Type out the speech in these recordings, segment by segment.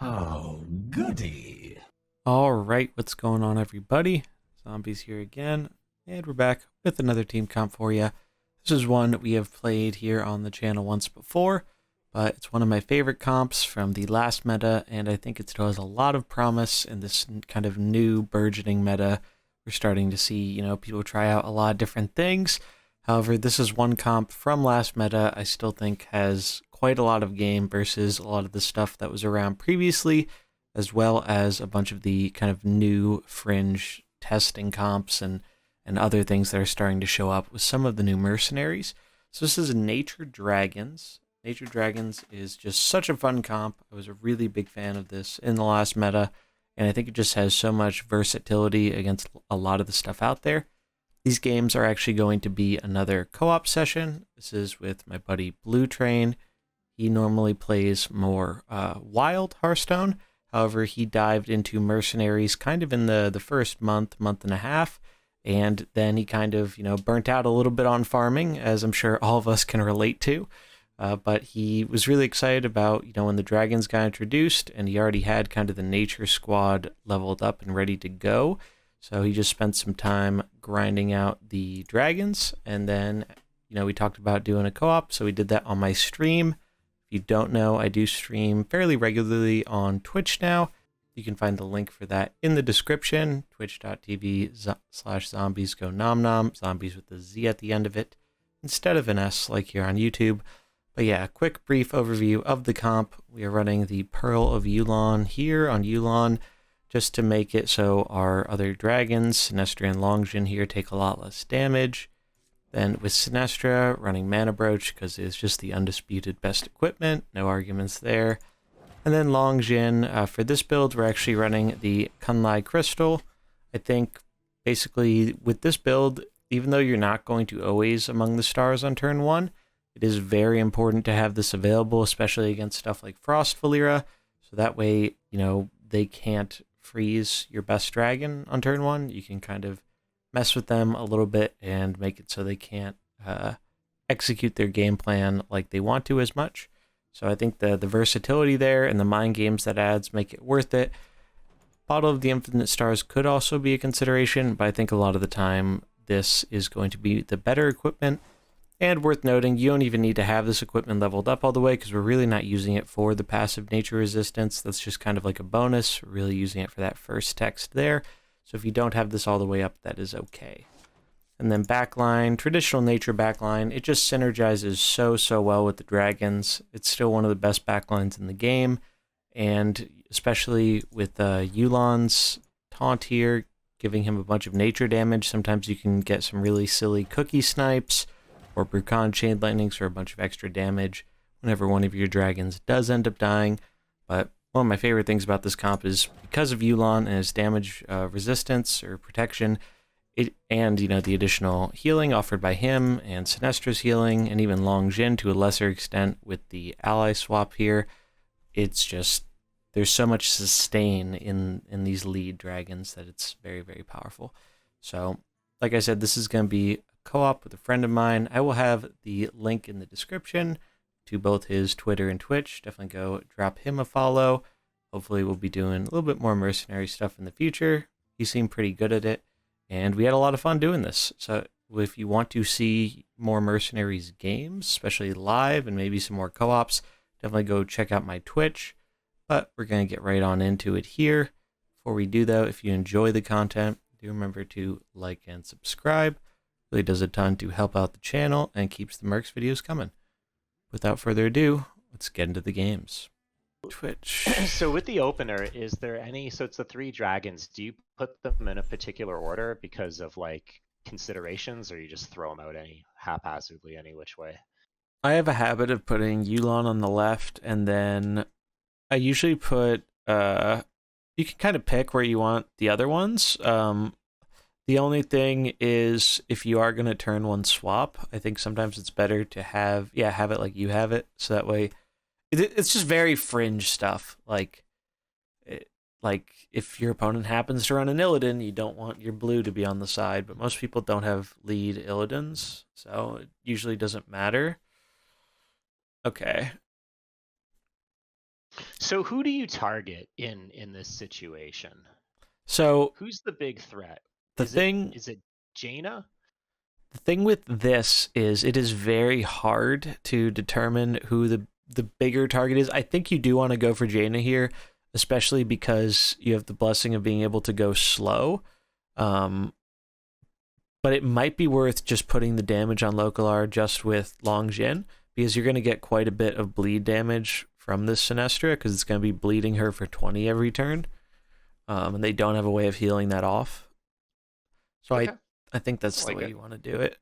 Oh, goody. All right, what's going on, everybody? Zombies here again, and we're back with another team comp for you. This is one we have played here on the channel once before, but it's one of my favorite comps from the last meta, and I think it still has a lot of promise in this kind of new burgeoning meta. We're starting to see, people try out a lot of different things. However, this is one comp from last meta I still think has quite a lot of game versus a lot of the stuff that was around previously, as well as a bunch of the kind of new fringe testing comps and other things that are starting to show up with some of the new mercenaries. So this is Nature Dragons. Nature Dragons is just such a fun comp. I was a really big fan of this in the last meta, and I think it just has so much versatility against a lot of the stuff out there. These games are actually going to be another co-op session. This is with my buddy Blutrane. He normally plays more wild Hearthstone. However, he dived into Mercenaries kind of in the first month and a half, and then he kind of, burnt out a little bit on farming, as I'm sure all of us can relate to. But he was really excited about, when the dragons got introduced, and he already had kind of the nature squad leveled up and ready to go. So he just spent some time grinding out the dragons, and then, we talked about doing a co-op, so we did that on my stream. If you don't know, I do stream fairly regularly on Twitch now. You can find the link for that in the description, twitch.tv/zombies-go-nom-nom, zombies with a Z at the end of it, instead of an S like here on YouTube. But yeah, quick brief overview of the comp. We are running the Pearl of Yulon here on Yulon, just to make it so our other dragons, Sinestra and Longjin here, take a lot less damage. Then with Sinestra, running Mana Brooch because it's just the undisputed best equipment, no arguments there. And then Longjin, for this build, we're actually running the Kunlai Crystal. I think basically with this build, even though you're not going to always Among the Stars on turn 1, it is very important to have this available, especially against stuff like Frost Valera, so that way, they can't freeze your best dragon on turn 1. You can kind of mess with them a little bit and make it so they can't execute their game plan like they want to as much. So I think the versatility there and the mind games that adds make it worth it. Bottle of the Infinite Stars could also be a consideration, but I think a lot of the time this is going to be the better equipment. And worth noting, you don't even need to have this equipment leveled up all the way because we're really not using it for the passive nature resistance. That's just kind of like a bonus. We're really using it for that first text there. So if you don't have this all the way up, that is okay. And then backline, traditional nature backline, it just synergizes so well with the dragons. It's still one of the best backlines in the game. And especially with Yulon's taunt here, giving him a bunch of nature damage, sometimes you can get some really silly cookie snipes or Brukan chain lightnings for a bunch of extra damage whenever one of your dragons does end up dying. But one of my favorite things about this comp is because of Yulon and his damage resistance or protection, and the additional healing offered by him and Sinestra's healing, and even Longjin to a lesser extent with the ally swap here. It's just there's so much sustain in these lead dragons that it's very powerful. So, like I said, this is going to be a co-op with a friend of mine. I will have the link in the description to both his Twitter and Twitch. Definitely go drop him a follow. Hopefully we'll be doing a little bit more mercenary stuff in the future. He seemed pretty good at it, and we had a lot of fun doing this. So if you want to see more Mercenaries games, especially live and maybe some more co-ops, definitely go check out my Twitch. But we're going to get right on into it here. Before we do, though, if you enjoy the content, do remember to like and subscribe. It really does a ton to help out the channel and keeps the Mercs videos coming. Without further ado, let's get into the games. Twitch. So with the opener, is there any, so it's the three dragons, do you put them in a particular order because of like considerations, or you just throw them out any haphazardly any which way? I have a habit of putting Yulon on the left, and then I usually put, you can kind of pick where you want the other ones. The only thing is, if you are going to turn one swap, I think sometimes it's better to have it like you have it, so that way it's just very fringe stuff. Like if your opponent happens to run an Illidan, you don't want your blue to be on the side, but most people don't have lead Illidans, so it usually doesn't matter. Okay. So who do you target in this situation? So Who's the big threat? the Is it thing is it Jaina? the thing with this is it is very hard to determine who the bigger target is. I think you do want to go for Jaina here, especially because you have the blessing of being able to go slow. Um, but it might be worth just putting the damage on Localar just with Longjin, because you're going to get quite a bit of bleed damage from this Sinestra, because it's going to be bleeding her for 20 every turn, and they don't have a way of healing that off. So Okay, I think I that's the like way it. you want to do it.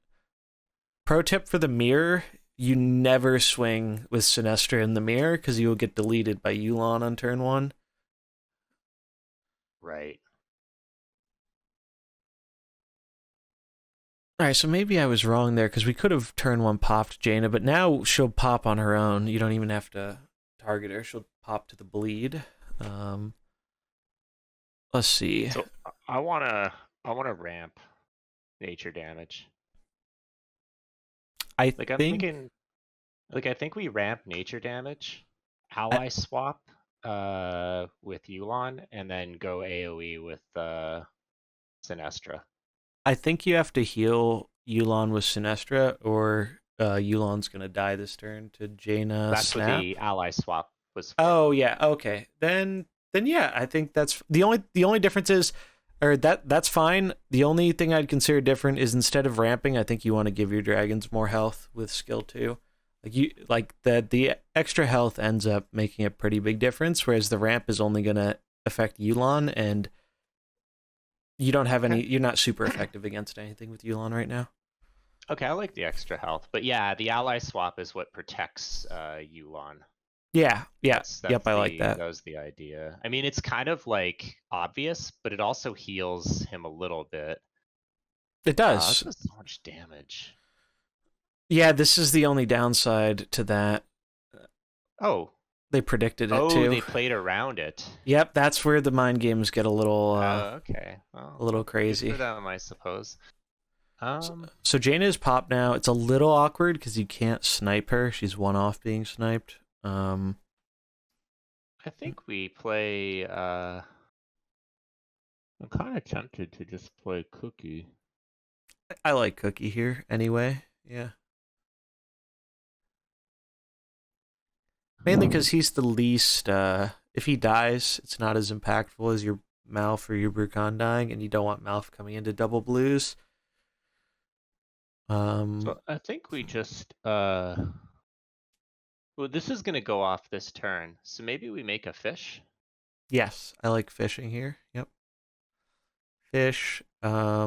Pro tip for the mirror: you never swing with Sinestra in the mirror, because you will get deleted by Yulon on turn 1. Right. All right, so maybe I was wrong there, because we could have turn 1 popped Jaina, but now she'll pop on her own. You don't even have to target her. She'll pop to the bleed. Let's see. So I wanna ramp nature damage. I Like I'm think thinking, like I think we ramp nature damage, I, ally swap with Yulon, and then go AoE with Sinestra. I think you have to heal Yulon with Sinestra, or Yulon's gonna die this turn to Jaina That's what snap. the ally swap was for. Oh yeah, okay. Then yeah, I think that's the only difference is, or that's fine. The only thing I'd consider different is, instead of ramping, I think you want to give your dragons more health with skill 2. Like the extra health ends up making a pretty big difference, whereas the ramp is only gonna affect Yulon, and you don't have Okay. any. You're not super effective against anything with Yulon right now. Okay, I like the extra health, but yeah, the ally swap is what protects Yulon. Yeah, yeah, That's yep. that's I like the that. that was the idea. I mean, it's kind of like obvious, but it also heals him a little bit. It This does. does so much damage. Yeah, this is the only downside to that. Oh, They predicted it oh, too. they played around it. Yep, that's where the mind games get a little Okay. Well, a little good for crazy. them, I suppose. So, Um, so Jaina is pop now. It's a little awkward because you can't snipe her. She's one off being sniped. I think we play. I'm kind of tempted to just play Cookie. I like Cookie here anyway. Yeah, mainly because he's the least. If he dies, it's not as impactful as your Malf or your Brucon dying, and you don't want Malf coming into double blues. So I think we just well, this is gonna go off this turn, so maybe we make a fish. Yes, I like fishing here. Yep, fish. I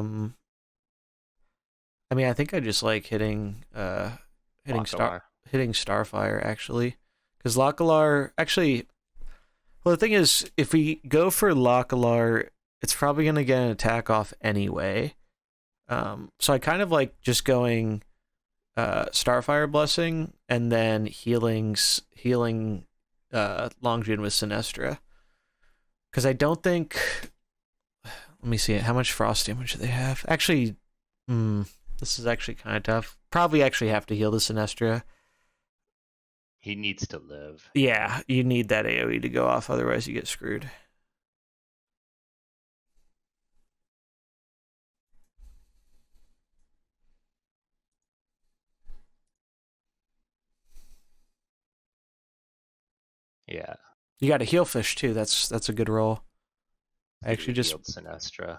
mean, I think I just like hitting star Lockalar. hitting Starfire actually, because Localar actually. Well, the thing is, if we go for Localar, it's probably gonna get an attack off anyway. So I kind of like just going Starfire Blessing and then healing Longjin with Sinestra, because I don't think. Let me see how much frost damage do they have. Actually, this is actually kind of tough. Probably actually have to heal the Sinestra. He needs to live. Yeah, you need that AoE to go off, otherwise you get screwed. Yeah. You got to heal fish too. That's a good roll. I See, actually we just healed Sinestra.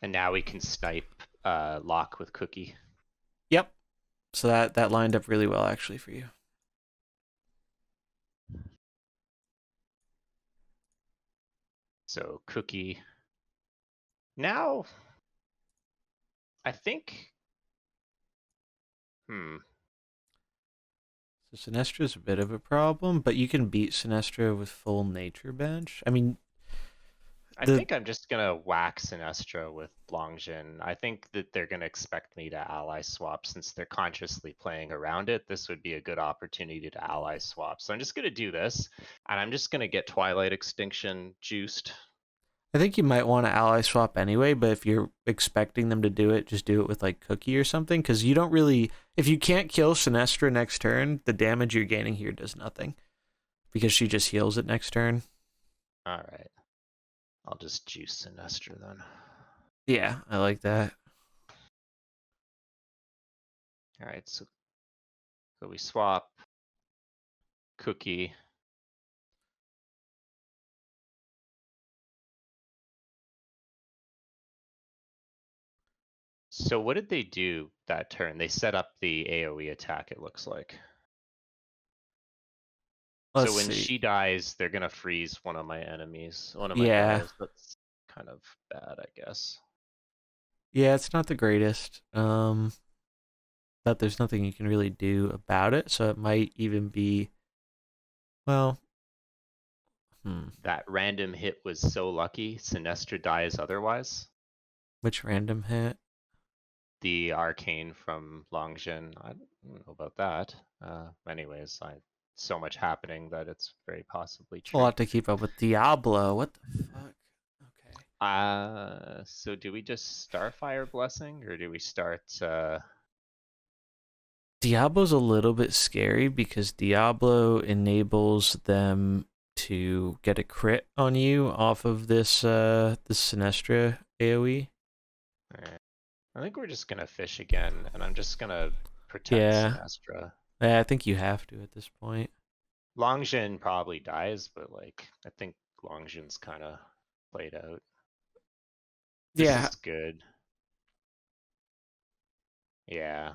And now we can snipe Lock with Cookie. yep. So that lined up really well actually for you. So Cookie. Now I think So Sinestra's a bit of a problem, but you can beat Sinestra with full nature bench. I mean, I the think I'm just gonna whack Sinestra with Longjin. I think that they're gonna expect me to ally swap since they're consciously playing around it. This would be a good opportunity to ally swap. So I'm just gonna do this, and I'm just gonna get Twilight Extinction juiced. I think you might want to ally swap anyway, but if you're expecting them to do it, just do it with like Cookie or something, because you don't really. If you can't kill Sinestra next turn, the damage you're gaining here does nothing, because she just heals it next turn. Alright. I'll just juice Sinestra then. Yeah, I like that. Alright, so we swap Cookie. So what did they do that turn? They set up the AoE attack, it looks like. Let's So when see. she dies, they're gonna freeze one of my enemies, one of my Yeah. guys. That's kind of bad, I guess. Yeah, it's not the greatest. But there's nothing you can really do about it, so it might even be. Well. That random hit was so lucky. Sinestra dies otherwise. Which random hit? The arcane from Longjin. I don't know about that. Anyways, so much happening that it's very possibly It's a true. lot to keep up with. Diablo. What the fuck? Okay. So do we just Starfire Blessing or do we start Diablo's a little bit scary because Diablo enables them to get a crit on you off of this Sinestra AoE. Alright. I think we're just gonna fish again, and I'm just gonna protect Yeah. Sinestra. Yeah, I think you have to at this point. Longjin probably dies, but like I think Longjin's kind of played out. This Yeah. is good. Yeah.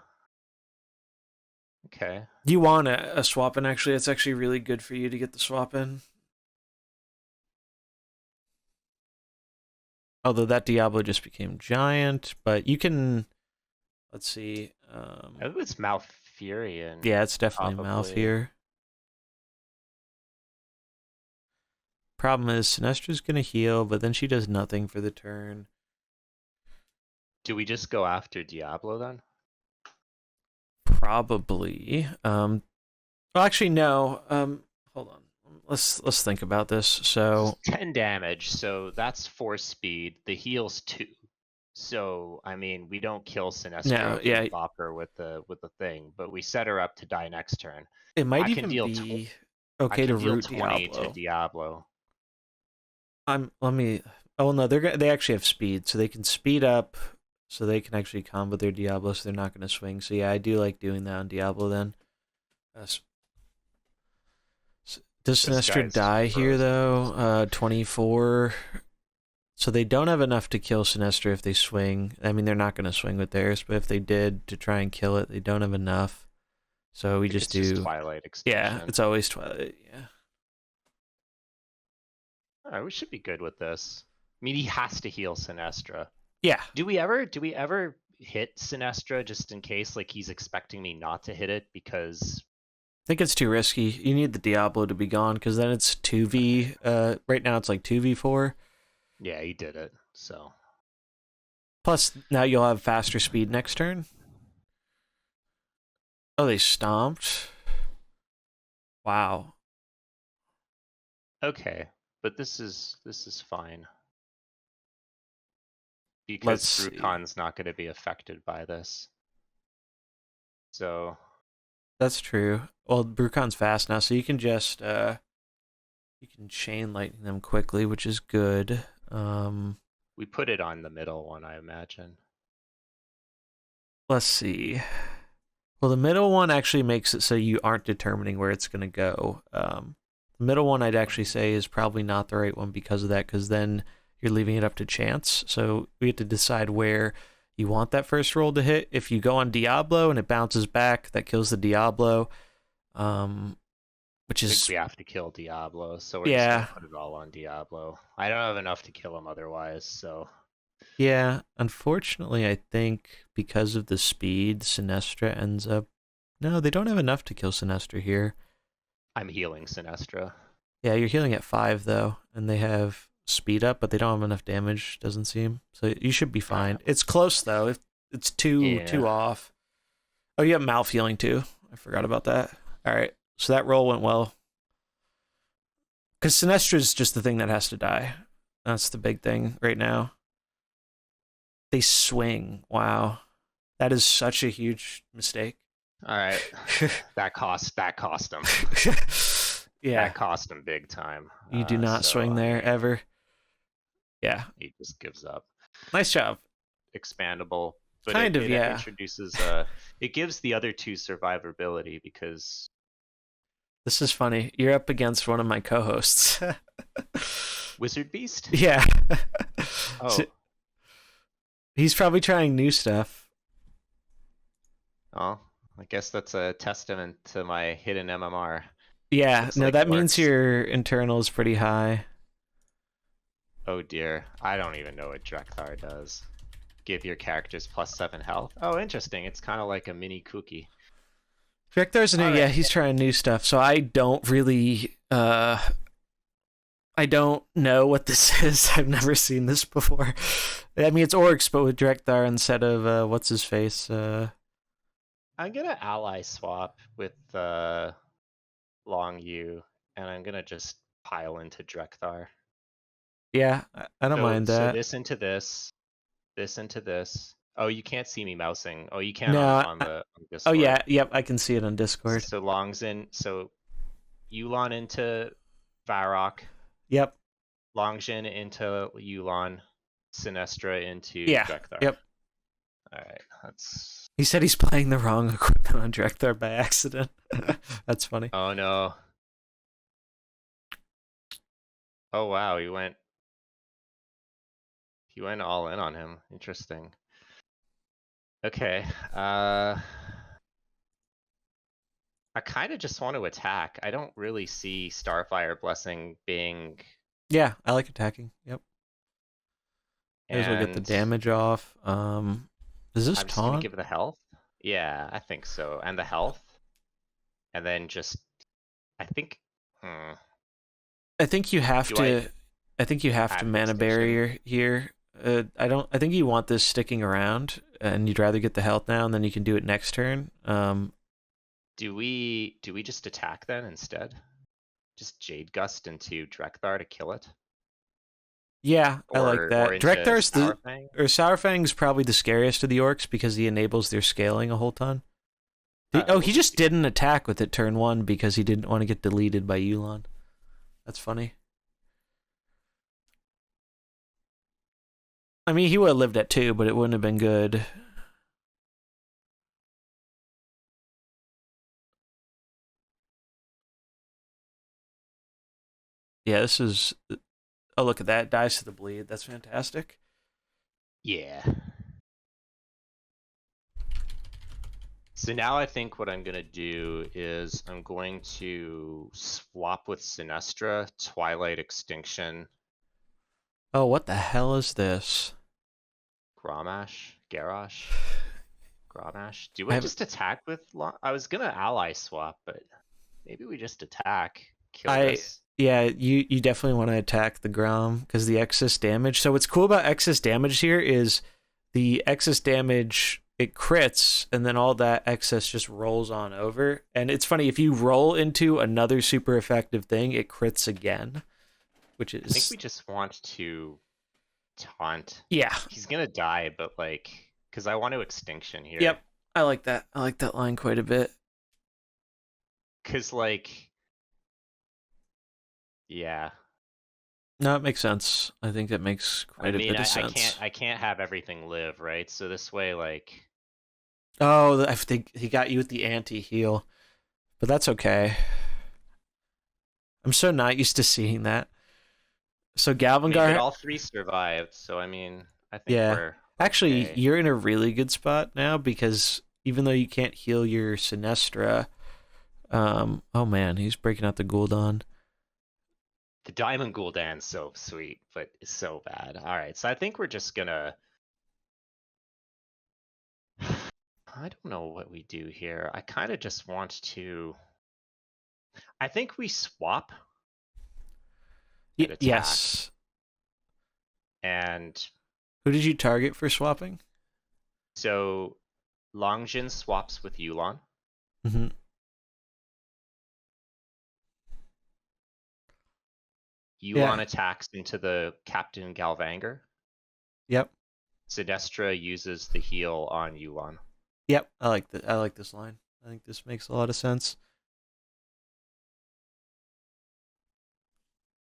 Okay. You want a swap in, actually. It's actually really good for you to get the swap in. Although that Diablo just became giant, but you can. Let's see. I think it's Malfurion. Yeah, it's definitely probably. Malf here. Problem is, Sinestra's gonna heal, but then she does nothing for the turn. Do we just go after Diablo then? Probably. Well, actually, no. Hold on. Let's think about this. So 10 damage, so that's 4 speed. The heal's 2. So I mean, we don't kill Sinestra no, if yeah, we bop her with the thing, but we set her up to die next turn. it might I can even deal be I okay to can deal root 20 to Diablo. Diablo. Let me. Oh no, they actually have speed, so they can speed up, so they can actually combo their Diablo, so they're not going to swing. So yeah, I do like doing that on Diablo then. Does This Sinestra guy's die here frozen. though? 24. So they don't have enough to kill Sinestra if they swing. I mean, they're not going to swing with theirs, but if they did to try and kill it, they don't have enough. So we just It's just do. Twilight Yeah, Extinction. it's always Twilight. Yeah. Alright, we should be good with this. I mean, he has to heal Sinestra. Yeah. Do we ever hit Sinestra just in case like he's expecting me not to hit it because I think it's too risky. You need the Diablo to be gone because then it's 2v. Right now it's like 2v4. yeah, he did it. So Plus, now you'll have faster speed next turn. Oh, they stomped. Wow. okay, but this is fine. Because Let's see. Brucon's not going to be affected by this. So That's true. Well, Brucon's fast now, so you can just you can chain lightning them quickly, which is good. we put it on the middle one, I imagine. Let's see. Well, the middle one actually makes it so you aren't determining where it's going to go. The middle one, I'd actually say, is probably not the right one because of that, because then you're leaving it up to chance. So we have to decide where you want that first roll to hit. If you go on Diablo and it bounces back, that kills the Diablo, which I think is we have to kill Diablo, so we're just yeah, gonna put it all on Diablo. I don't have enough to kill him otherwise, so yeah. Unfortunately, I think because of the speed, Sinestra ends up. No, they don't have enough to kill Sinestra here. I'm healing Sinestra. Yeah, you're healing at 5 though, and they have speed up, but they don't have enough damage. Doesn't seem so. You should be fine. It's close though. If it's two Yeah. off. Oh, you have mouth healing too. I forgot about that. All right, so that roll went well. Because Sinestra's just the thing that has to die. That's the big thing right now. They swing. Wow. That is such a huge mistake. All right, that cost him. Yeah. That cost him big time. You do not swing there ever. Yeah. He just gives up. Nice job. Expandable, but Kind of, it yeah. introduces it gives the other two survivability because This is funny. You're up against one of my co-hosts. Wizard Beast. Yeah. Oh, So, he's probably trying new stuff. oh, I guess that's a testament to my hidden MMR. Yeah, Looks no, like that it means works. your internal is pretty high. Oh dear, I don't even know what Drekthar does. Give your characters +7 health. Oh, interesting. It's kind of like a mini cookie. Drektar's new, All right. yeah, he's trying new stuff. So I don't really, I don't know what this is. I've never seen this before. I mean, it's orcs, but with Drektar instead of what's his face. I'm gonna ally swap with Long U, and I'm gonna just pile into Drekthar. Yeah, I don't mind So that. this into this into this. Oh, you can't see me mousing. Oh, you can No, on the oh Discord. yeah, yep, I can see it on Discord. So Long's in. So Yulon into Varrock. Yep. Longjin into Yulon. Sinestra into Yeah. Drekthar. Yep. All right, that's. He said he's playing the wrong equipment on Drekthar by accident. That's funny. Oh no. Oh wow, he went all in on him. Interesting. Okay. I kind of just want to attack. I don't really see Starfire Blessing being. Yeah, I like attacking. Yep. May as well get the And damage off. Is this I'm just gonna taunt? give the health. Yeah, I think so. And the health. And then just. I think. I think you have Do to. I think you have to add mana extinction? barrier here. I don't. I think you want this sticking around, and you'd rather get the health now, and then you can do it next turn. Do we just attack then instead? Just Jade Gust into Drekthar to kill it? Yeah, I like Or that. into Drektar's Sourfang? Sourfang's probably the scariest of the orcs because he enables their scaling a whole ton. We'll He just didn't attack with it turn 1 because he didn't want to get deleted by Yulon. That's funny. I mean, he would have lived at 2, but it wouldn't have been good. Yeah, this is... Oh, look at that. Dies to the bleed. That's fantastic. Yeah. So now I think what I'm going to do is I'm going to swap with Sinestra, Twilight Extinction, Oh, what the hell is this? Grommash, Garrosh, Grommash. Do I I have- just attack with... I was going to ally swap, but maybe we just attack, kill I- this. Yeah, you definitely want to attack the Grom because the excess damage. So what's cool about excess damage here is the excess damage, it crits, and then all that excess just rolls on over. And it's funny, if you roll into another super effective thing, it crits again, which is... I think we just want to taunt. Yeah. He's going to die, but like... Because I want to Extinction here. Yep. I like that. I like that line quite a bit. Because like... Yeah. No, it makes sense. I think that makes quite a bit of sense. I can't have everything live, right? So this way, like... Oh, I think he got you with the anti-heal. But that's okay. I'm so not used to seeing that. So I mean, Galvangar... but all 3 survived, so I mean, I think Yeah. we're... Actually, okay. you're in a really good spot now because even though you can't heal your Sinestra... oh man, he's breaking out the Gul'dan. The Diamond Gul'dan's so sweet, but it's so bad. Alright, so I think we're just gonna... I don't know what we do here. I kind of just want to... I think we swap. And attack. Yes. And Who did you target for swapping? so Longjin swaps with Yulon. Mm-hmm. Yuan attacks into the Captain Galvanger. Yep. Sinestra uses the heal on Yuan. Yep. I like this line. I think this makes a lot of sense.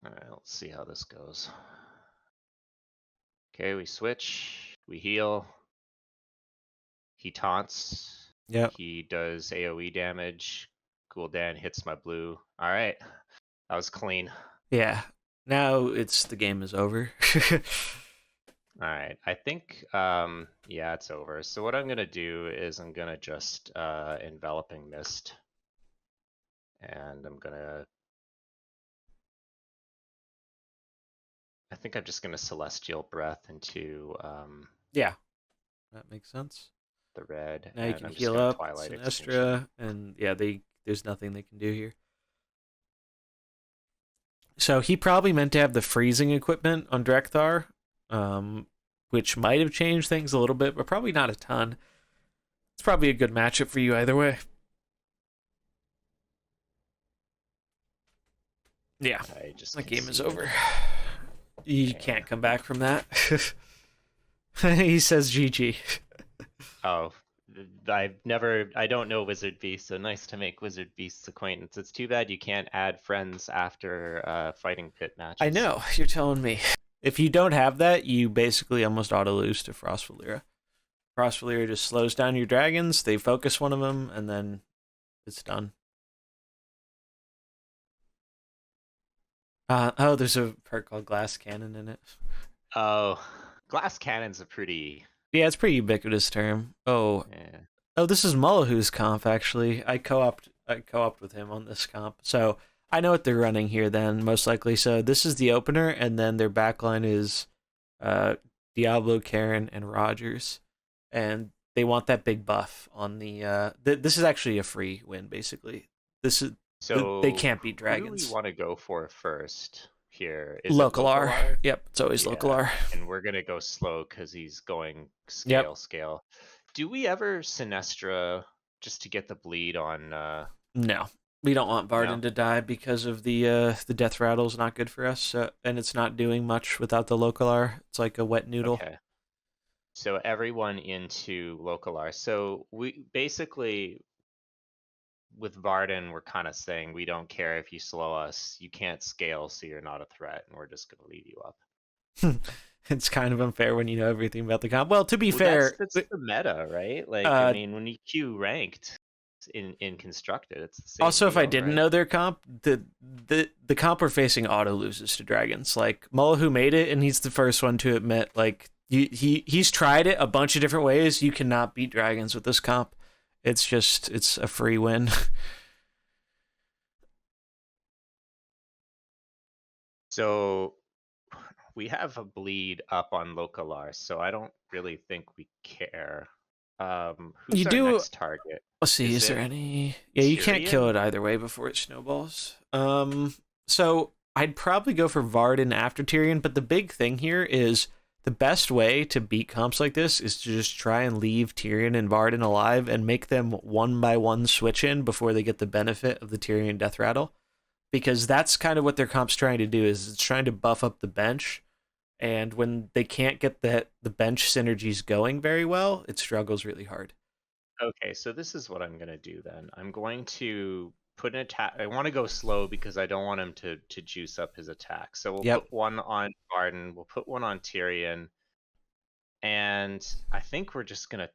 Alright, let's see how this goes. Okay, we switch. We heal. He taunts. Yep. He does AoE damage. Gul'dan hits my blue. Alright. That was clean. Yeah. Now the game is over. Alright, I think, yeah, it's over. So what I'm gonna do is I'm gonna just, Enveloping Mist. And I think I'm just gonna Celestial Breath into, Yeah. That makes sense. the red. Now you and can I'm just heal gonna up Twilight Extinction. Sinestra, and yeah, there's nothing they can do here. So he probably meant to have the freezing equipment on Drekthar, which might have changed things a little bit, but probably not a ton. It's probably a good matchup for you either way. Yeah, the game is over. You can't come back from that. He says GG. Oh, I don't know Wizard Beast, so nice to make Wizard Beast's acquaintance. It's too bad you can't add friends after fighting pit matches. I know, you're telling me. If you don't have that, you basically almost auto-lose to Frost Valera. Frost Valera just slows down your dragons, they focus one of them, and then it's done. Oh, there's a perk called Glass Cannon in it. Oh, Glass Cannon's a pretty... Yeah, it's a pretty ubiquitous term. Oh, yeah. Oh, this is Mullahu's comp, actually. I co-opt with him on this comp. So I know what they're running here then, most likely. So this is the opener, and then their backline is Diablo, Karen, and Rogers. And they want that big buff on the... this is actually a free win, basically. They can't beat dragons. Who do we want to go for first here? Is Localar. Yep, it's always Localar. And we're going to go slow because he's going scale. Do we ever Sinestra just to get the bleed on... No. We don't want Varden to die because of the death rattle's not good for us, and it's not doing much without the Localar. It's like a wet noodle. Okay. So everyone into Localar. So we basically... with Varden, we're kind of saying we don't care if you slow us. You can't scale, so you're not a threat, and we're just going to leave you up. It's kind of unfair when you know everything about the comp. Well, to be fair... That's the meta, right? Like, I mean, when you queue ranked in Constructed, it's the same Also, deal, if I didn't know their comp, the comp we're facing auto loses to dragons. Like, Mullahu made it, and he's the first one to admit, like, he's tried it a bunch of different ways. You cannot beat dragons with this comp. It's a free win. So we have a bleed up on Localar, so I don't really think we care. Who's our next target? Let's see, is there any... Yeah, you can't kill it either way before it snowballs. So I'd probably go for Varden after Tyrion, but the big thing here is... the best way to beat comps like this is to just try and leave Tyrion and Varden alive and make them one by one switch in before they get the benefit of the Tyrion death rattle. Because that's kind of what their comp's trying to do, is it's trying to buff up the bench. And when they can't get the bench synergies going very well, it struggles really hard. Okay, so this is what I'm going to do then. I'm going to put an attack. I want to go slow because I don't want him to juice up his attack. So we'll put one on Varden, we'll put one on Tyrion, and I think we're just gonna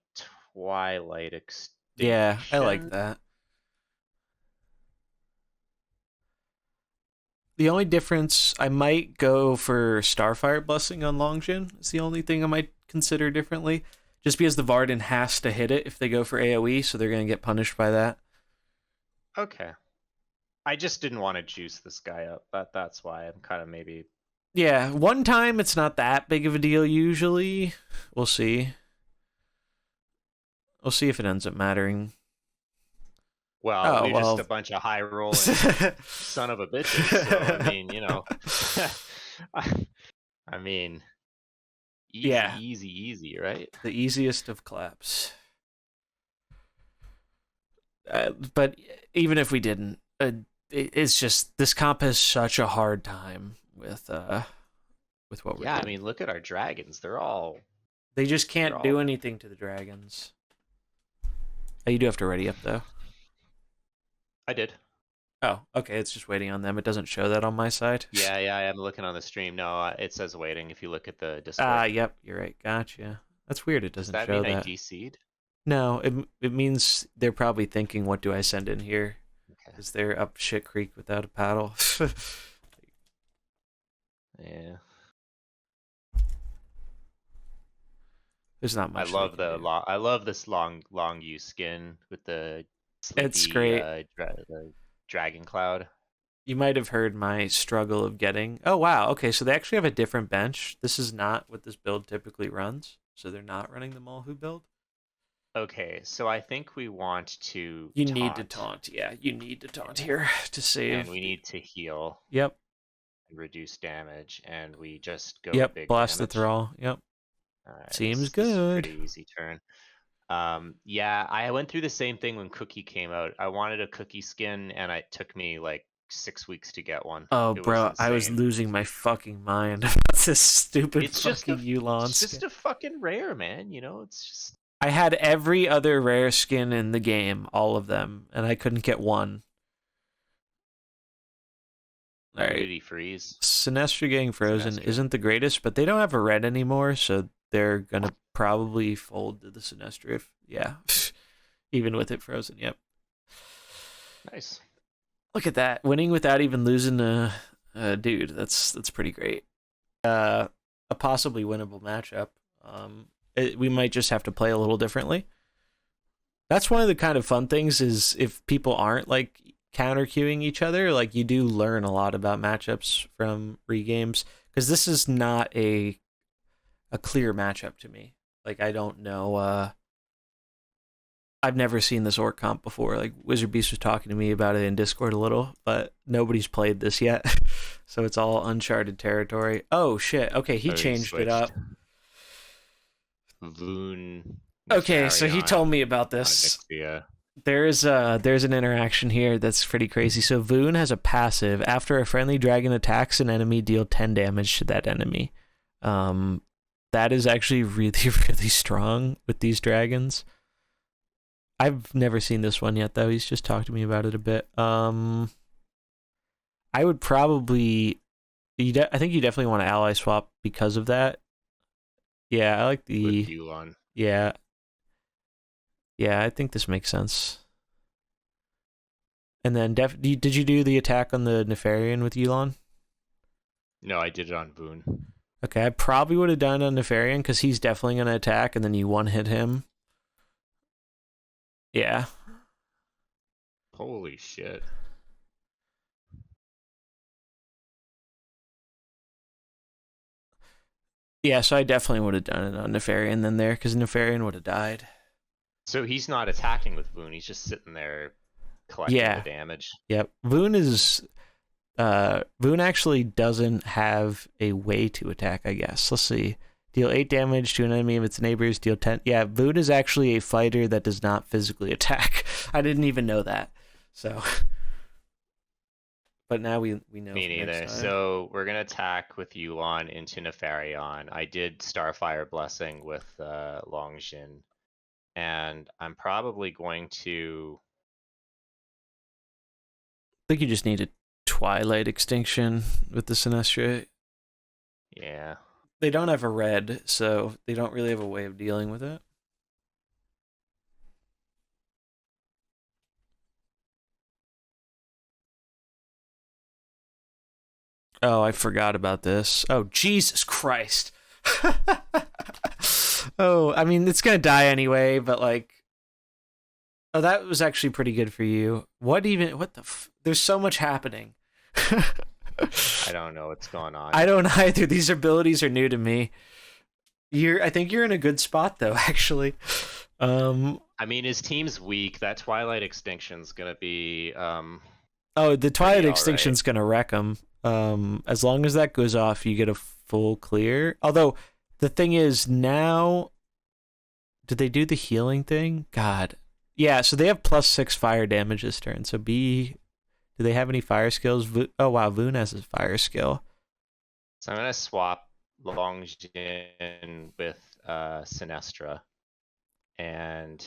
Twilight Extinction. Yeah, I like that. The only difference, I might go for Starfire Blessing on Longjin. It's the only thing I might consider differently. Just because the Varden has to hit it if they go for AoE, so they're going to get punished by that. Okay. I just didn't want to juice this guy up. That's why I'm kind of maybe... Yeah, one time it's not that big of a deal usually. We'll see. We'll see if it ends up mattering. Well, we're just a bunch of high rolling son of a bitches. So, I mean, you know... I mean... Easy, right? The easiest of claps. But even if we didn't, it's just this comp has such a hard time with what we're doing. I mean, look at our dragons. They just can't do anything to the dragons. Oh, you do have to ready up though. I did. Oh, okay. It's just waiting on them. It doesn't show that on my side. Yeah, I am looking on the stream. No, it says waiting if you look at the Discord. Yep, you're right. Gotcha. That's weird. It doesn't Does that show mean that. I DC'd? No, it means they're probably thinking, what do I send in here? Because they're up shit creek without a paddle. Yeah. There's not much. I love this long use skin with the sleepy, it's great. The dragon cloud. You might have heard my struggle of getting. Oh wow, okay, so they actually have a different bench. This is not what this build typically runs, so they're not running the Mulhu build. Okay, so I think we want to. You need to taunt, yeah. You need to taunt here to save. And we need to heal. Yep. Reduce damage, and we just go. Yep. Big Blast damage. the thrall. Yep. Right, Seems good. Pretty easy turn. Yeah, I went through the same thing when Cookie came out. I wanted a Cookie skin, and it took me like 6 weeks to get one. Oh, bro, I was losing my fucking mind about this stupid fucking Yulon skin. It's just a fucking rare, man. You know, it's just. I had every other rare skin in the game, all of them, and I couldn't get one. All right. Did he freeze? Sinestro getting frozen isn't the greatest, but they don't have a red anymore, so they're gonna probably fold to the Sinestro. Yeah, even with it frozen. Yep. Nice. Look at that, winning without even losing a dude. That's pretty great. A possibly winnable matchup. We might just have to play a little differently. That's one of the kind of fun things is if people aren't like counter queuing each other, like you do learn a lot about matchups from regames, because this is not a clear matchup to me. Like I don't know. I've never seen this orc comp before. Like Wizard Beast was talking to me about it in Discord a little, but nobody's played this yet, so it's all uncharted territory. Oh shit! Okay, he changed it up. Voon. Okay, so he told me about this. Yeah. There's an interaction here that's pretty crazy. So Voon has a passive. After a friendly dragon attacks an enemy, deal 10 damage to that enemy. That is actually really, really strong with these dragons. I've never seen this one yet, though. He's just talked to me about it a bit. I would probably... I think you definitely want to ally swap because of that. Yeah, I like the... With Yulon. Yeah. Yeah, I think this makes sense. And then, did you do the attack on the Nefarian with Yulon? No, I did it on Voon. Okay, I probably would have done it on Nefarian because he's definitely going to attack, and then you one-hit him. Yeah. Holy shit. Yeah, so I definitely would have done it on Nefarian then there, because Nefarian would have died. So he's not attacking with Voon, he's just sitting there collecting the damage. Yep. Voon actually doesn't have a way to attack, I guess. Let's see. Deal 8 damage to an enemy of its neighbors, deal 10. Yeah, Voon is actually a fighter that does not physically attack. I didn't even know that. So, but now we know. Me neither. So we're gonna attack with Yulon into Nefarion. I did Starfire Blessing with Longjin, and I'm probably going to. I think you just need a Twilight Extinction with the Sinestro. Yeah. They don't have a red, so they don't really have a way of dealing with it. Oh, I forgot about this. Oh, Jesus Christ. Oh, I mean, it's going to die anyway, but like... Oh, that was actually pretty good for you. What the there's so much happening. I don't know what's going on. I don't either. These abilities are new to me. I think you're in a good spot though, actually. I mean, his team's weak. That Twilight Extinction's gonna be. Oh, the Twilight Extinction's gonna wreck him. As long as that goes off, you get a full clear. Although the thing is now, did they do the healing thing? God, yeah. So they have +6 fire damage this turn. So do they have any fire skills? Oh wow, Voon has a fire skill. So I'm gonna swap Longjin with Sinestra, and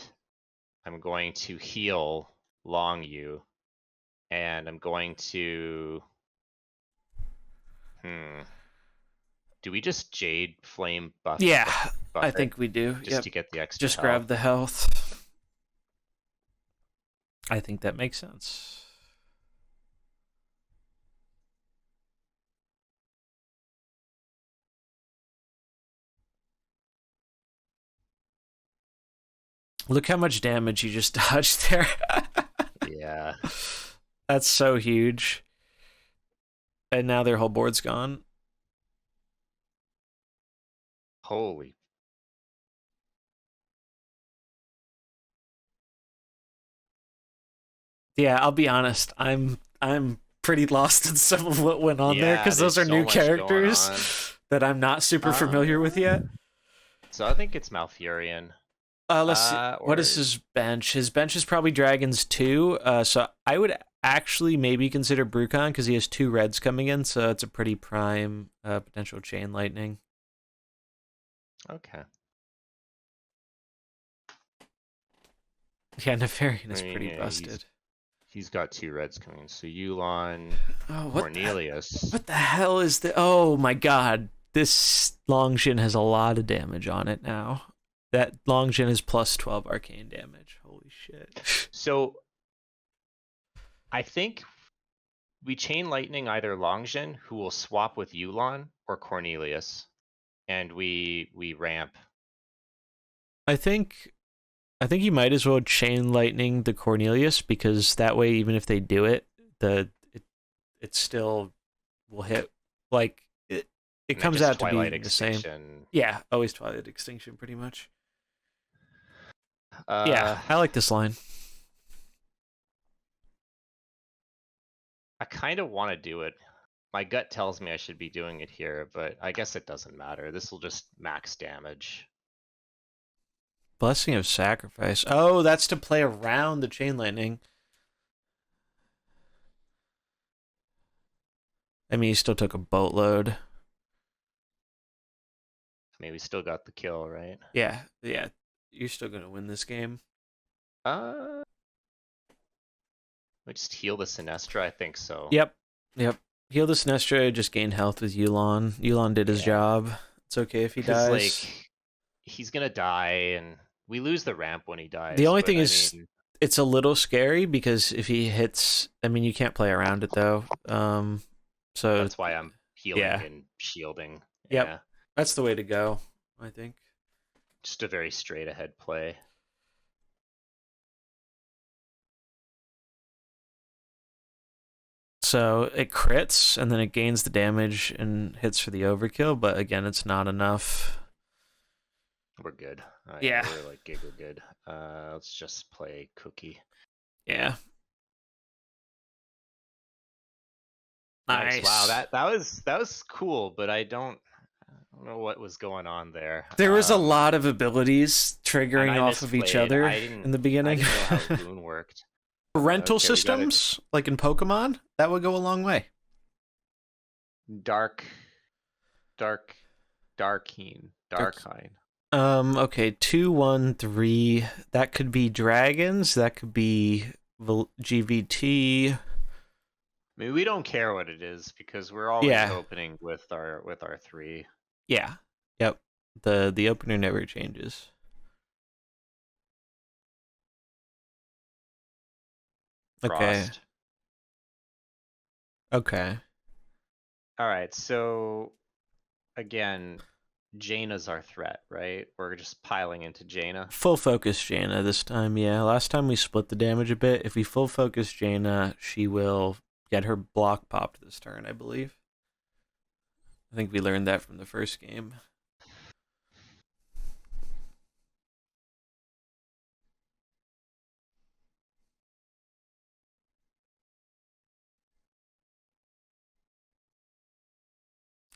I'm going to heal Long Yu, and I'm going to do we just Jade Flame buff? Yeah, buff I think we do. just to get the extra Just health? grab the health. I think that makes sense. Look how much damage you just dodged there. Yeah. That's so huge. And now their whole board's gone. Holy. Yeah, I'll be honest. I'm pretty lost in some of what went on there because those are so new much going on. characters that I'm not super familiar with yet. So I think it's Malfurion. Let's see. What is his bench? His bench is probably Dragons 2. So I would actually maybe consider Brucon because he has 2 reds coming in, so it's a pretty prime potential Chain Lightning. Okay. Yeah, Nefarian is pretty busted. He's got 2 reds coming. So Yulon, Cornelius. What the hell is the? Oh my god. This Longjin has a lot of damage on it now. That Longjin is plus 12 arcane damage. Holy shit. So I think we Chain Lightning either Longjin, who will swap with Yulon, or Cornelius, and we ramp. I think you might as well Chain Lightning the Cornelius because that way, even if they do it, it still will hit. Like it comes out to be the same. Yeah, always Twilight Extinction, pretty much. Yeah, I like this line. I kind of want to do it. My gut tells me I should be doing it here, but I guess it doesn't matter. This will just max damage. Blessing of Sacrifice. Oh, that's to play around the Chain Lightning. I mean, he still took a boatload. I mean, we still got the kill, right? Yeah. You're still going to win this game. We just heal the Sinestra, I think so. Yep. Heal the Sinestra, just gain health with Yulon. Yulon did his job. It's okay if he dies. Like, he's going to die, and we lose the ramp when he dies. The only thing is, it's a little scary because if he hits, I mean, you can't play around it though. So that's why I'm healing and shielding. Yep. Yeah. That's the way to go, I think. Just a very straight ahead play. So it crits and then it gains the damage and hits for the overkill, but again, it's not enough. We're good. Yeah. We're like giga good. Let's just play Cookie. Yeah. Nice. Wow, that was cool, but I don't know what was going on there. There was a lot of abilities triggering off of each other in the beginning. I didn't know how Boon worked. Rental systems, like in Pokemon, that would go a long way. Darkine. Okay, 2, 1, 3. That could be dragons. That could be GVT. I mean, we don't care what it is because we're always opening with our 3. Yeah. Yep. The opener never changes. Frost. Okay. All right. So again, Jaina's our threat, right? We're just piling into Jaina. Full focus Jaina this time, yeah. Last time we split the damage a bit. If we full focus Jaina, she will get her block popped this turn, I believe. I think we learned that from the first game.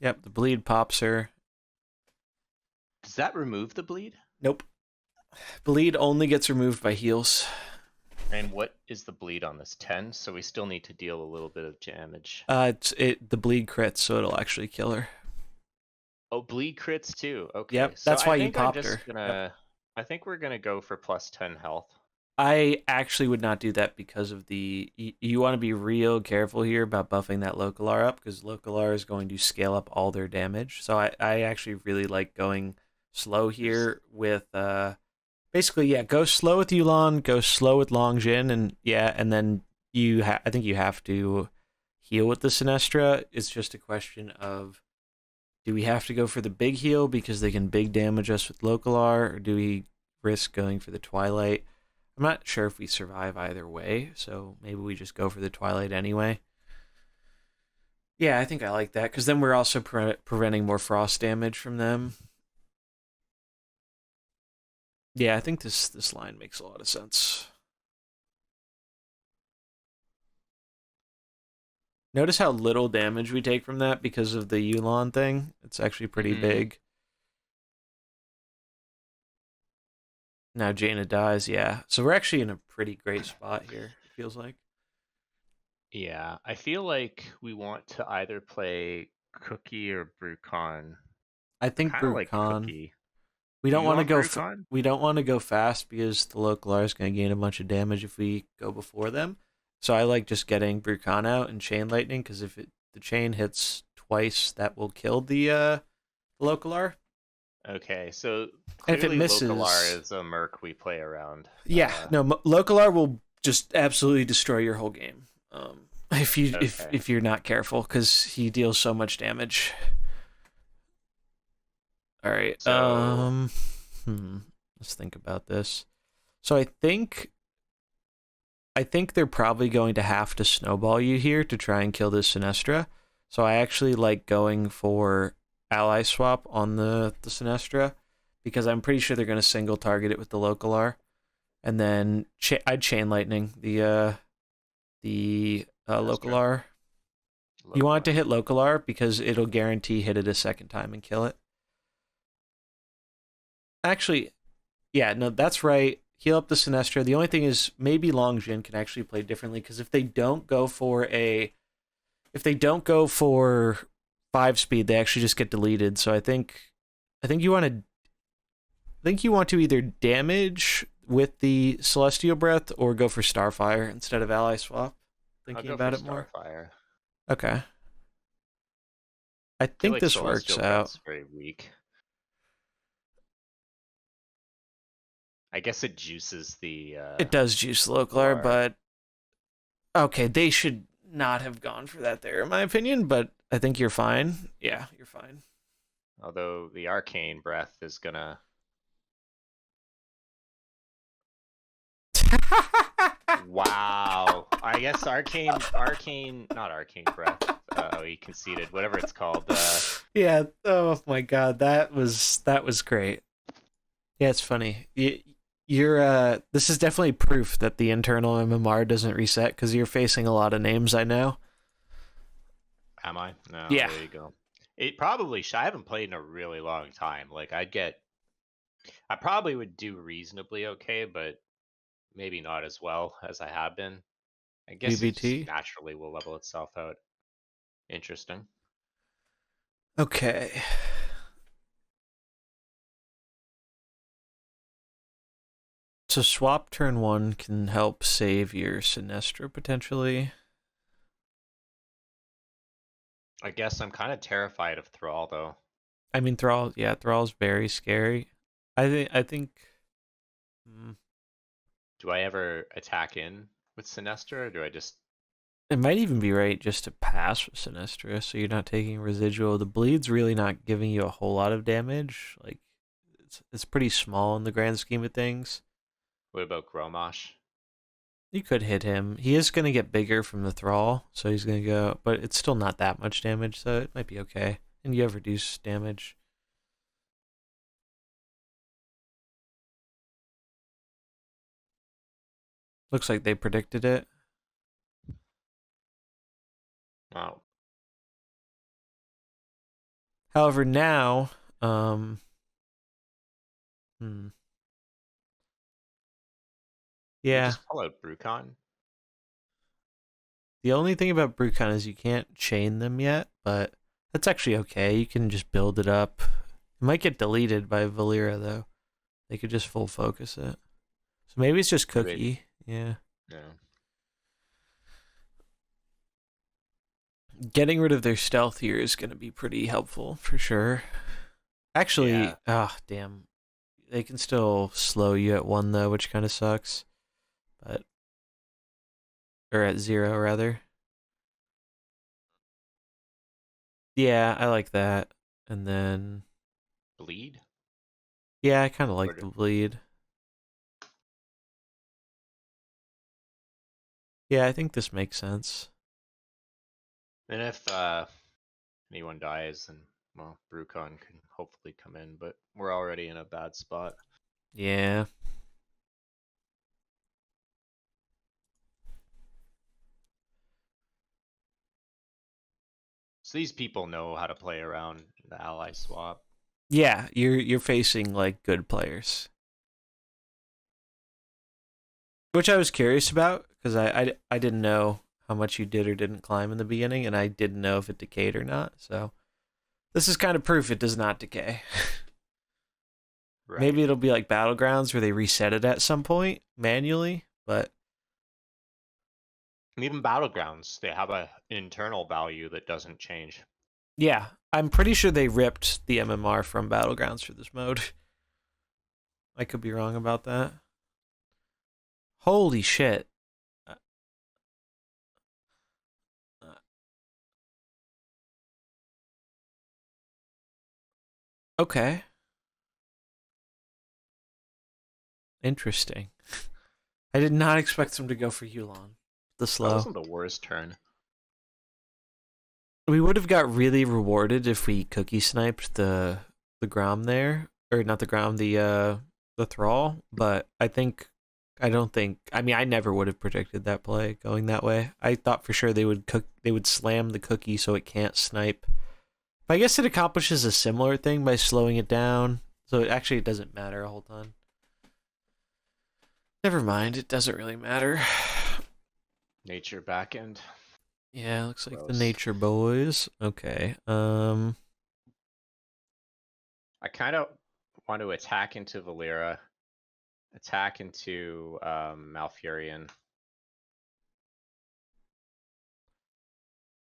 Yep, the bleed pops her. Does that remove the bleed? Nope. Bleed only gets removed by heals. And what is the bleed on this? 10? So we still need to deal a little bit of damage. The bleed crits, so it'll actually kill her. Oh, bleed crits too. Okay, Yep, so that's I why you think I'm popped her. just Yep. gonna. I think we're gonna go for plus 10 health. I actually would not do that because of the. You want to be real careful here about buffing that Localar up because Localar is going to scale up all their damage. So I actually really like going slow Just here with basically yeah, go slow with Yulon, go slow with Longjin, and yeah, and then I think you have to heal with the Sinestra. It's just a question of do we have to go for the big heal because they can big damage us with Localar, or do we risk going for the Twilight? I'm not sure if we survive either way, so maybe we just go for the Twilight anyway. Yeah, I think I like that because then we're also preventing more frost damage from them. Yeah, I think this line makes a lot of sense. Notice how little damage we take from that because of the Yulon thing. It's actually pretty big. Now Jaina dies, yeah. So we're actually in a pretty great spot here, it feels like. Yeah, I feel like we want to either play Cookie or Brucon. I think Kind of like Brucon. Cookie. We Do don't you want to want go. Brucon? We don't want to go fast because the local R is going to gain a bunch of damage if we go before them. So I like just getting Brucon out and Chain Lightning because if the chain hits twice, that will kill the local R. Okay, so And if it clearly Localar misses, is a merc we play around. yeah, no, local R will just absolutely destroy your whole game. If you Okay. if you're not careful because he deals so much damage. All right. So Let's think about this. So I think they're probably going to have to snowball you here to try and kill this Sinestra. So I actually like going for ally swap on the Sinestra because I'm pretty sure they're going to single target it with the local R, and then I'd chain lightning the local Sinestra. R. You want it to hit local R because it'll guarantee hit it a second time and kill it. Actually, yeah, no, that's right. Heal up the Sinestra. The only thing is maybe Longjin can actually play differently because if they don't go for 5 speed, they actually just get deleted. So I think you want to either damage with the Celestial Breath or go for Starfire instead of ally swap. Thinking I'll go for about it more. Starfire. Okay. I I feel think like this works Celestial out. Breath's very weak. I guess it juices the It does juice Localar, Localar. but okay, they should not have gone for that there, in my opinion, but I think you're fine. Yeah, you're fine. Although the Arcane Breath is gonna. Wow. I guess not Arcane Breath. Oh, he conceded. Whatever it's called. Yeah. Oh my God, that was great. Yeah, it's funny. You're this is definitely proof that the internal MMR doesn't reset because you're facing a lot of names I know. Am I? No. Yeah. There you go. It probably. I haven't played in a really long time. Like I probably would do reasonably okay, but maybe not as well as I have been. I guess it just GBT. naturally will level itself out. Interesting. Okay. So swap turn 1 can help save your Sinestra potentially. I guess I'm kind of terrified of Thrall though. I mean, Thrall's very scary. I think. Do I ever attack in with Sinestra, or do I just? It might even be right just to pass with Sinestra, so you're not taking residual. The bleed's really not giving you a whole lot of damage. Like, it's pretty small in the grand scheme of things. What about Gromosh? You could hit him. He is going to get bigger from the Thrall, so he's going to go, but it's still not that much damage, so it might be okay. And you have reduced damage. Looks like they predicted it. Oh, However, now, um, hmm, we yeah. just pull out Brucon. The only thing about Brucon is you can't chain them yet, but That's actually okay. You can just build it up. It might get deleted by Valera, though. They could just full focus it. So maybe it's just Cookie. Yeah. Yeah. Getting rid of their stealth here is going to be pretty helpful, for sure. Actually, damn. They can still slow you at 1, though, which kind of sucks. Or at 0, rather. Yeah, I like that. And then... Bleed? Yeah, I kind of like the bleed. Yeah, I think this makes sense. And if anyone dies, then, well, Brucon can hopefully come in, but we're already in a bad spot. Yeah. So these people know how to play around the ally swap. Yeah, you're facing like good players. Which I was curious about, because I didn't know how much you did or didn't climb in the beginning, and I didn't know if it decayed or not, so this is kind of proof it does not decay. Right. Maybe it'll be like Battlegrounds where they reset it at some point manually, but... And even Battlegrounds, they have an internal value that doesn't change. Yeah, I'm pretty sure they ripped the MMR from Battlegrounds for this mode. I could be wrong about that. Holy shit. Okay. Interesting. I did not expect them to go for Yulon. The slow. That wasn't the worst turn. We would have got really rewarded if we cookie sniped the Grom there. Or not the Grom, the Thrall. But I never would have predicted that play going that way. I thought for sure they would slam the cookie so it can't snipe. But I guess it accomplishes a similar thing by slowing it down. So it doesn't matter a whole ton. Never mind, it doesn't really matter. Nature backend. Yeah, looks like Gross. the nature boys. Okay. I kind of want to attack into Valera, attack into Malfurion.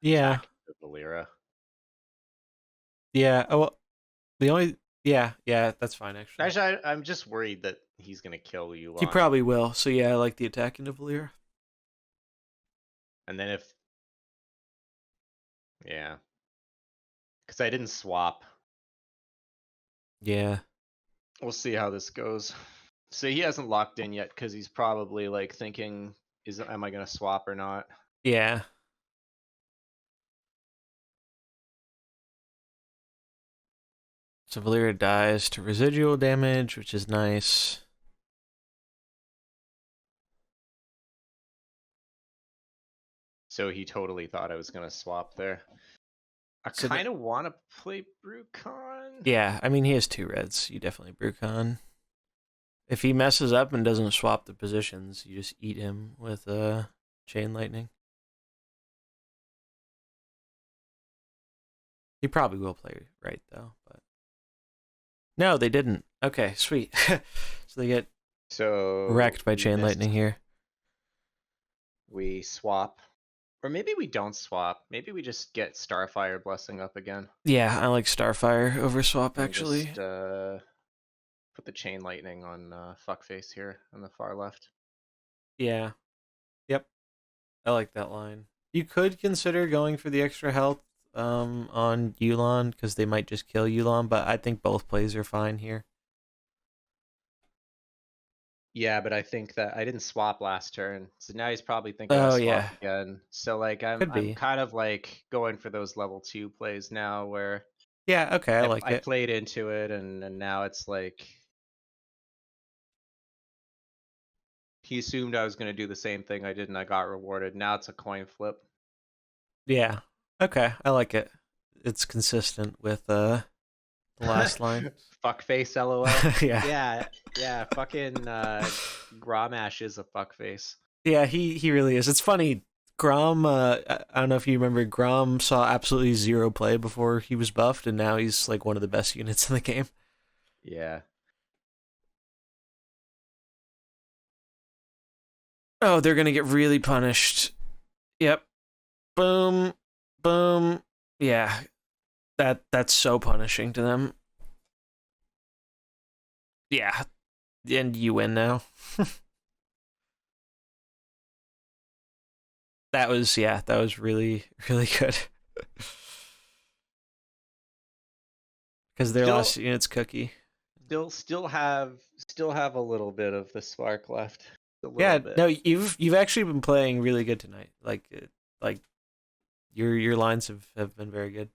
Yeah. Attack into Valera. Yeah. Oh, well, yeah, that's fine actually. Actually, I'm just worried that he's gonna kill you. He probably will. So yeah, I like the attack into Valera. And then because I didn't swap. Yeah. We'll see how this goes. So he hasn't locked in yet because he's probably like thinking, am I gonna swap or not? Yeah. So Valera dies to residual damage, which is nice. So he totally thought I was gonna swap there. I So kind of want to play Brucon. Yeah, I mean he has 2 reds. You definitely Brucon. If he messes up and doesn't swap the positions, you just eat him with Chain Lightning. He probably will play right though, but no, they didn't. Okay, sweet. So they get wrecked by Chain Lightning here. We swap. Or maybe we don't swap. Maybe we just get Starfire Blessing up again. Yeah, I like Starfire over swap, actually. Just, put the Chain Lightning on Fuckface here on the far left. Yeah. Yep. I like that line. You could consider going for the extra health on Yulon, because they might just kill Yulon, but I think both plays are fine here. Yeah, but I think that I didn't swap last turn, so now he's probably thinking I'll swap again. So like I'm kind of like going for those level 2 plays now where yeah, okay, I like it. I played into it and now it's like he assumed I was gonna do the same thing I did and I got rewarded. Now it's a coin flip. Yeah. Okay, I like it. It's consistent with the last line. Fuckface LOL. Yeah. Yeah, fucking Grommash is a fuckface. Yeah, he really is. It's funny Grom, I don't know if you remember, Grom saw absolutely zero play before he was buffed, and now he's like one of the best units in the game. Yeah. Oh, they're gonna get really punished. Yep. Boom. Boom. Yeah. That's so punishing to them. Yeah. And you win now. That was really, really good. Because their last unit's Cookie. Still have a little bit of the spark left. Yeah, Bit. no, you've actually been playing really good tonight. Like your lines have been very good.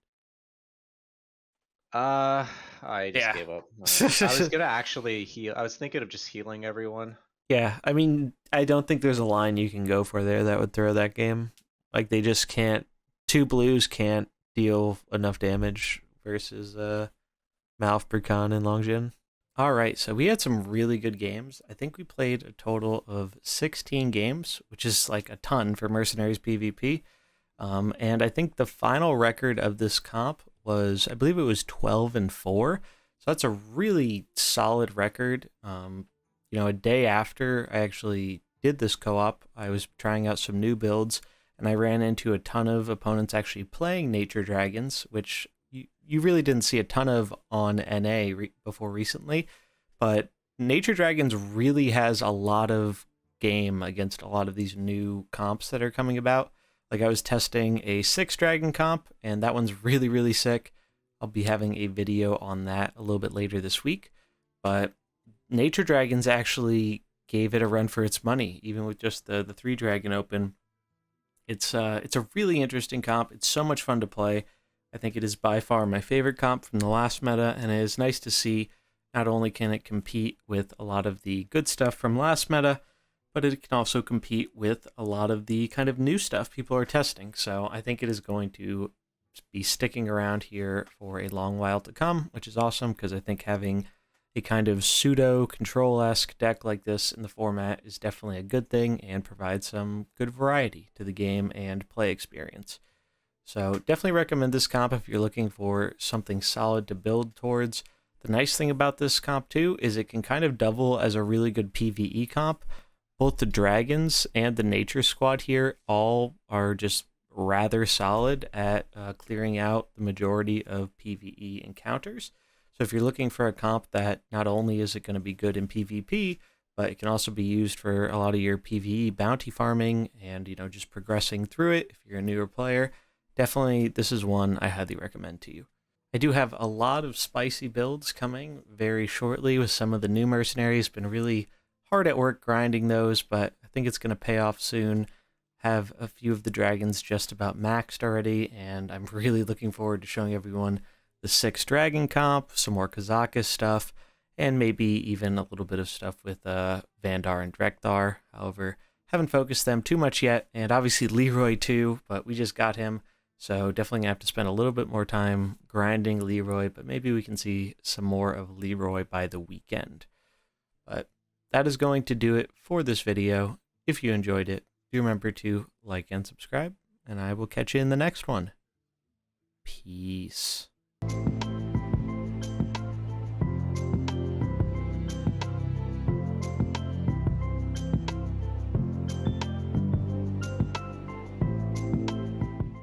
I just gave up. I was gonna actually heal. I was thinking of just healing everyone. Yeah, I mean, I don't think there's a line you can go for there that would throw that game. Like, they just can't. Two blues can't deal enough damage versus Malf, Brukan, and Longjin. All right, so we had some really good games. I think we played a total of 16 games, which is like a ton for Mercenaries PvP. And I think the final record of this comp was, I believe it was 12-4. So that's a really solid record. A day after I actually did this co-op, I was trying out some new builds, and I ran into a ton of opponents actually playing Nature Dragons, which you really didn't see a ton of on NA before recently, but Nature Dragons really has a lot of game against a lot of these new comps that are coming about. Like, I was testing a 6-dragon comp, and that one's really, really sick. I'll be having a video on that a little bit later this week, but Nature Dragons actually gave it a run for its money, even with just the 3-dragon open. It's a really interesting comp. It's so much fun to play. I think it is by far my favorite comp from the last meta, and it is nice to see not only can it compete with a lot of the good stuff from last meta, but it can also compete with a lot of the kind of new stuff people are testing. So I think it is going to be sticking around here for a long while to come, which is awesome because I think having a kind of pseudo control-esque deck like this in the format is definitely a good thing and provides some good variety to the game and play experience. So definitely recommend this comp if you're looking for something solid to build towards. The nice thing about this comp too is it can kind of double as a really good PvE comp. Both the dragons and the nature squad here all are just rather solid at clearing out the majority of PvE encounters. So if you're looking for a comp that not only is it going to be good in PvP, but it can also be used for a lot of your PvE bounty farming and, just progressing through it if you're a newer player, definitely this is one I highly recommend to you. I do have a lot of spicy builds coming very shortly with some of the new mercenaries. Been really hard at work grinding those, but I think it's going to pay off soon. Have a few of the dragons just about maxed already, and I'm really looking forward to showing everyone the 6-dragon comp, some more Kazakus stuff, and maybe even a little bit of stuff with Vandar and Drekthar. However, haven't focused them too much yet, and obviously Leroy too, but we just got him, so definitely gonna have to spend a little bit more time grinding Leroy, but maybe we can see some more of Leroy by the weekend. But that is going to do it for this video. If you enjoyed it, do remember to like and subscribe, and I will catch you in the next one. Peace.